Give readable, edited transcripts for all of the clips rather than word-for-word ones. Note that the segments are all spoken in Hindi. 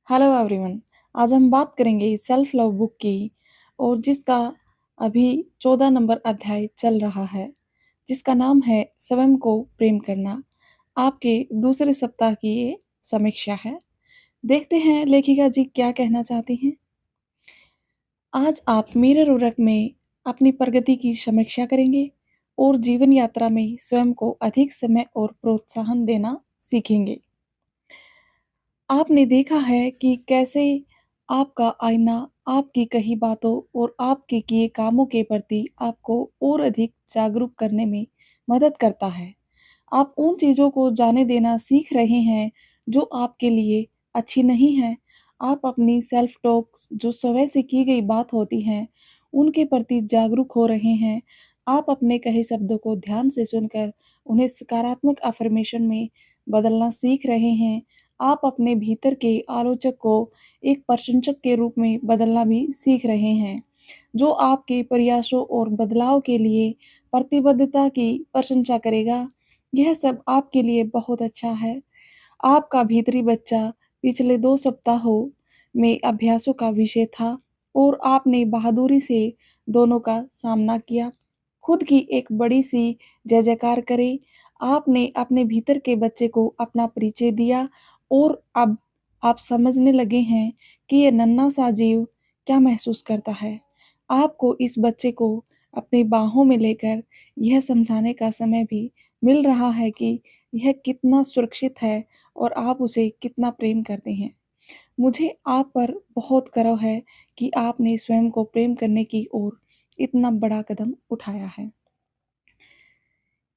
Hello everyone. आज हम बात करेंगे सेल्फ लव बुक की और जिसका अभी 14 नंबर अध्याय चल रहा है, जिसका नाम है स्वयं को प्रेम करना। आपके दूसरे सप्ताह की ये समीक्षा है। देखते हैं लेखिका जी क्या कहना चाहती हैं। आज आप मिरर उरक में अपनी प्रगति की समीक्षा करेंगे और जीवन यात्रा में स्वयं को अधिक समय और प्रोत्साहन देना सीखेंगे। आपने देखा है कि कैसे आपका आईना आपकी कही बातों और आपके किए कामों के प्रति आपको और अधिक जागरूक करने में मदद करता है। आप उन चीज़ों को जाने देना सीख रहे हैं जो आपके लिए अच्छी नहीं है। आप अपनी सेल्फ टॉक्स जो स्वयं से की गई बात होती हैं, उनके प्रति जागरूक हो रहे हैं। आप अपने कहे शब्दों को ध्यान से सुनकर उन्हें सकारात्मक अफ़र्मेशन में बदलना सीख रहे हैं। आप अपने भीतर के आलोचक को एक प्रशंसक के रूप में बदलना भी सीख रहे हैं, जो आपके प्रयासों और बदलाव के लिए प्रतिबद्धता की प्रशंसा करेगा। यह सब आपके लिए बहुत अच्छा है। आपका भीतरी बच्चा पिछले 2 सप्ताहों में अभ्यासों का विषय था और आपने बहादुरी से दोनों का सामना किया। खुद की एक बड़ी-सी जय-जयकार करें। आपने अपने भीतर के बच्चे को अपना परिचय दिया और अब आप समझने लगे हैं कि ये नन्हा-सा जीव क्या महसूस करता है। आपको इस बच्चे को अपनी बाहों में लेकर यह समझाने का समय भी मिल रहा है कि यह कितना सुरक्षित है और आप उसे कितना प्रेम करते हैं। मुझे आप पर बहुत गर्व है कि आपने स्वयं को प्रेम करने की ओर इतना बड़ा कदम उठाया है।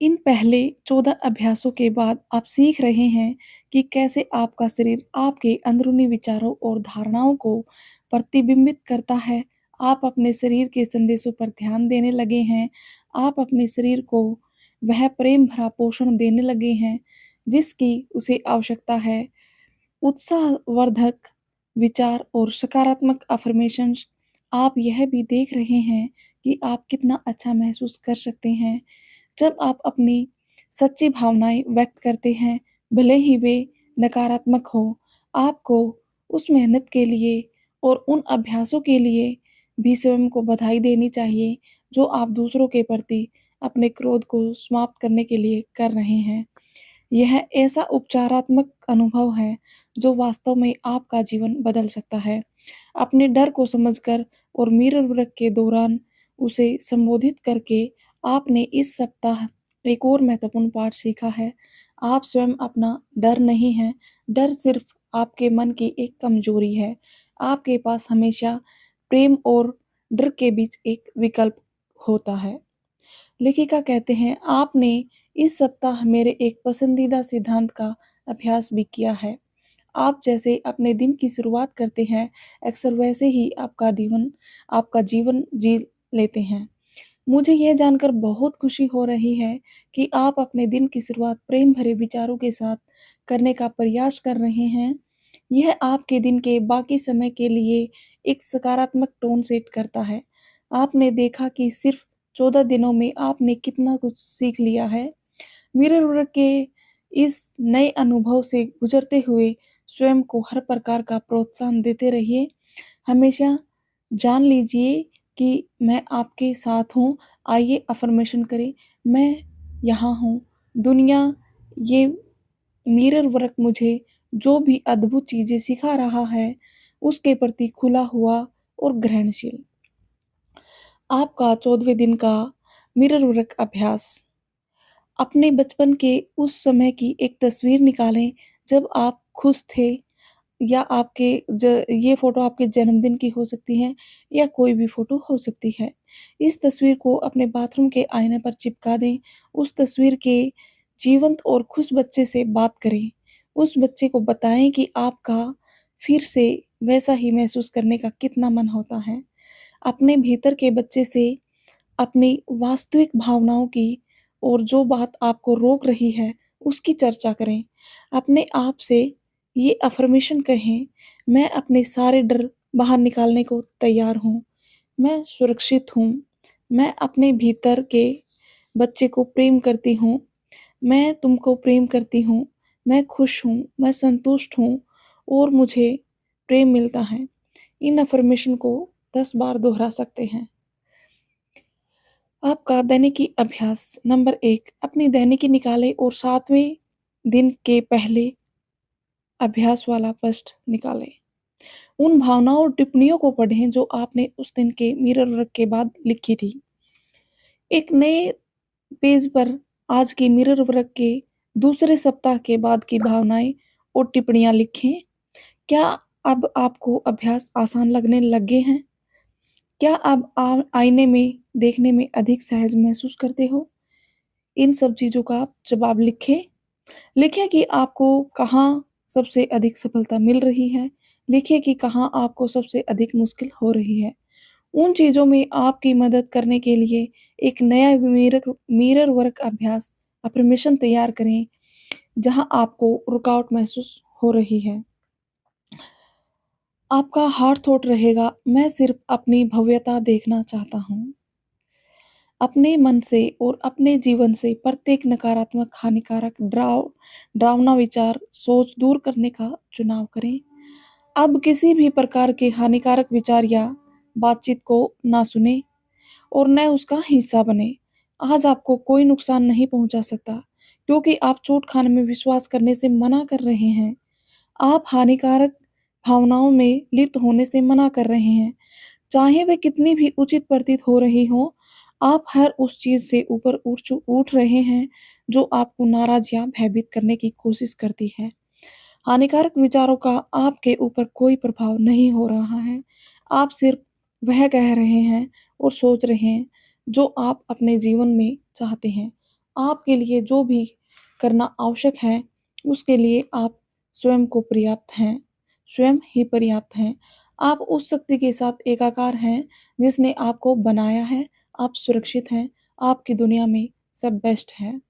इन पहले 14 अभ्यासों के बाद आप सीख रहे हैं कि कैसे आपका शरीर आपके अंदरूनी विचारों और धारणाओं को प्रतिबिंबित करता है। आप अपने शरीर के संदेशों पर ध्यान देने लगे हैं। आप अपने शरीर को वह प्रेम भरा पोषण देने लगे हैं, जिसकी उसे आवश्यकता है। उत्साहवर्धक विचार और सकारात्मक अफ़र्मेशंस। आप यह भी देख रहे हैं कि आप कितना अच्छा महसूस कर सकते हैं जब आप अपनी सच्ची भावनाएँ व्यक्त करते हैं, भले ही वे नकारात्मक हों। आपको उस मेहनत के लिए और उन अभ्यासों के लिए भी स्वयं को बधाई देनी चाहिए, जो आप दूसरों के प्रति अपने क्रोध को समाप्त करने के लिए कर रहे हैं। यह ऐसा उपचारात्मक अनुभव है, जो वास्तव में आपका जीवन बदल सकता है। अपने डर को समझकर और मिरर वर्क के दौरान उसे संबोधित करके आपने इस सप्ताह एक और महत्वपूर्ण पाठ सीखा है। आप स्वयं अपना डर नहीं हैं, डर सिर्फ आपके मन की एक कमजोरी है। आपके पास हमेशा प्रेम और डर के बीच एक विकल्प होता है। लेखिका कहते हैं, आपने इस सप्ताह मेरे एक पसंदीदा सिद्धांत का अभ्यास भी किया है। आप जैसे अपने दिन की शुरुआत करते हैं, अक्सर वैसे ही आपका जीवन जी लेते हैं। मुझे यह जानकर बहुत खुशी हो रही है कि आप अपने दिन की शुरुआत प्रेम भरे विचारों के साथ करने का प्रयास कर रहे हैं। यह आपके दिन के बाकी समय के लिए एक सकारात्मक टोन सेट करता है। आपने देखा कि सिर्फ 14 दिनों में आपने कितना कुछ सीख लिया है। मिरर वर्क के इस नए अनुभव से गुजरते हुए स्वयं को हर प्रकार का प्रोत्साहन देते रहिए। हमेशा जान लीजिए कि मैं आपके साथ हूँ। आइए अफ़र्मेशन करें, मैं यहाँ हूँ। दुनिया ये मिरर वर्क मुझे जो भी अद्भुत चीज़ें सिखा रहा है, उसके प्रति खुला हुआ और ग्रहणशील। आपका 14वें दिन का मिरर वर्क अभ्यास। अपने बचपन के उस समय की एक तस्वीर निकालें जब आप खुश थे या आपके ये फ़ोटो आपके जन्मदिन की हो सकती है या कोई भी फ़ोटो हो सकती है। इस तस्वीर को अपने बाथरूम के आईने पर चिपका दें। उस तस्वीर के जीवंत और खुश बच्चे से बात करें। उस बच्चे को बताएँ कि आपका फिर से वैसा ही महसूस करने का कितना मन होता है। अपने भीतर के बच्चे से अपनी वास्तविक भावनाओं की और जो बात आपको रोक रही है, उसकी चर्चा करें। अपने आप से ये अफ़र्मेशन कहें, मैं अपने सारे डर बाहर निकालने को तैयार हूँ। मैं सुरक्षित हूँ। मैं अपने भीतर के बच्चे को प्रेम करती हूँ। मैं तुमको प्रेम करती हूँ। मैं खुश हूँ, मैं संतुष्ट हूँ और मुझे प्रेम मिलता है। इन अफ़र्मेशन को 10 बार दोहरा सकते हैं। आपका दैनिकी अभ्यास नंबर 1, अपनी दैनिकी निकालें और 7वें दिन के पहले अभ्यास वाला पृष्ठ निकालें। उन भावनाओं और टिप्पणियों को पढ़ें जो आपने उस दिन के मिरर वर्क के बाद लिखी थी। एक नए पेज पर आज के मिरर वर्क के दूसरे सप्ताह के बाद की भावनाएँ और टिप्पणियाँ लिखें। क्या अब आपको अभ्यास आसान लगने लगे हैं? क्या अब आईने में देखने में अधिक सहज महसूस करते हो? इन सब चीज़ों का आप जवाब लिखें। लिखें कि आपको कहाँ सबसे अधिक सफलता मिल रही है। लिखें कि कहाँ आपको सबसे अधिक मुश्किल हो रही है। उन चीज़ों में आपकी मदद करने के लिए एक नया मिरर वर्क अभ्यास अफ़र्मेशन तैयार करें, जहाँ आपको रुकावट महसूस हो रही है। आपका हार्ट थॉट रहेगा, मैं सिर्फ़ अपनी भव्यता देखना चाहता हूँ। अपने मन से और अपने जीवन से प्रत्येक नकारात्मक, हानिकारक, डरावना विचार, सोच दूर करने का चुनाव करें। अब किसी भी प्रकार के हानिकारक विचार या बातचीत को ना सुनें और न उसका हिस्सा बनें। आज आपको कोई नुकसान नहीं पहुंचा सकता, क्योंकि आप चोट खाने में विश्वास करने से मना कर रहे हैं। आप हानिकारक भावनाओं में लिप्त होने से मना कर रहे हैं। चाहे वे कितनी भी उचित प्रतीत हो रही हों, आप हर उस चीज़ से ऊपर उठ रहे हैं, जो आपको नाराज़ या भयभीत करने की कोशिश करती है। हानिकारक विचारों का आपके ऊपर कोई प्रभाव नहीं हो रहा है। आप सिर्फ़ वह कह रहे हैं और सोच रहे हैं, जो आप अपने जीवन में चाहते हैं। आपके लिए जो भी करना आवश्यक है, उसके लिए आप स्वयं को पर्याप्त हैं, स्वयं ही पर्याप्त हैं। आप उस शक्ति के साथ एकाकार हैं, जिसने आपको बनाया है। आप सुरक्षित हैं, आपकी दुनिया में सब बेस्ट है।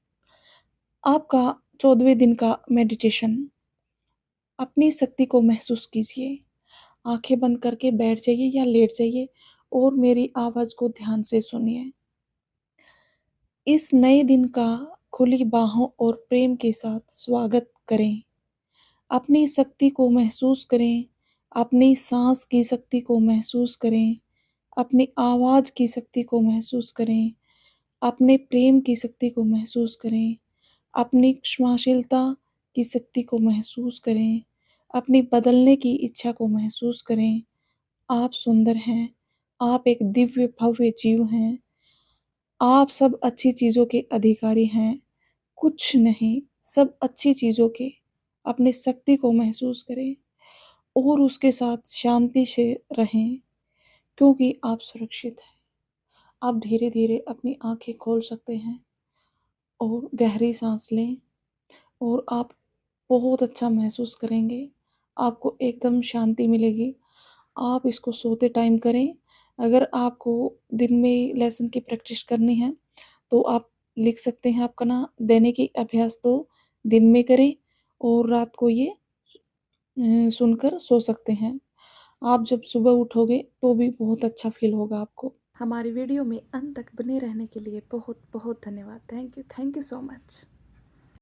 आपका 14वें दिन का मेडिटेशन, अपनी शक्ति को महसूस कीजिए। आँखें बंद करके बैठ जाइए या लेट जाइए और मेरी आवाज़ को ध्यान से सुनिए। इस नए दिन का खुली बाहों और प्रेम के साथ स्वागत करें। अपनी शक्ति को महसूस करें, अपनी साँस की शक्ति को महसूस करें, अपनी आवाज़ की शक्ति को महसूस करें, अपने प्रेम की शक्ति को महसूस करें, अपनी क्षमाशीलता की शक्ति को महसूस करें, अपनी बदलने की इच्छा को महसूस करें। आप सुंदर हैं, आप एक दिव्य भव्य जीव हैं, आप सब अच्छी चीज़ों के अधिकारी हैं, कुछ नहीं, सब अच्छी चीज़ों के। अपनी शक्ति को महसूस करें और उसके साथ शांति से रहें, क्योंकि आप सुरक्षित हैं। आप धीरे-धीरे अपनी आँखें खोल सकते हैं और गहरी साँस लें और आप बहुत अच्छा महसूस करेंगे। आपको एकदम शांति मिलेगी। आप इसको सोते टाइम करें। अगर आपको दिन में लेसन की प्रैक्टिस करनी है, तो आप लिख सकते हैं आपका ना दैनिकी अभ्यास तो दिन में करें और रात को ये सुनकर सो सकते हैं। आप जब सुबह उठोगे तो भी बहुत अच्छा फ़ील होगा आपको। हमारी वीडियो में अंत तक बने रहने के लिए बहुत-बहुत धन्यवाद। Thank you so much.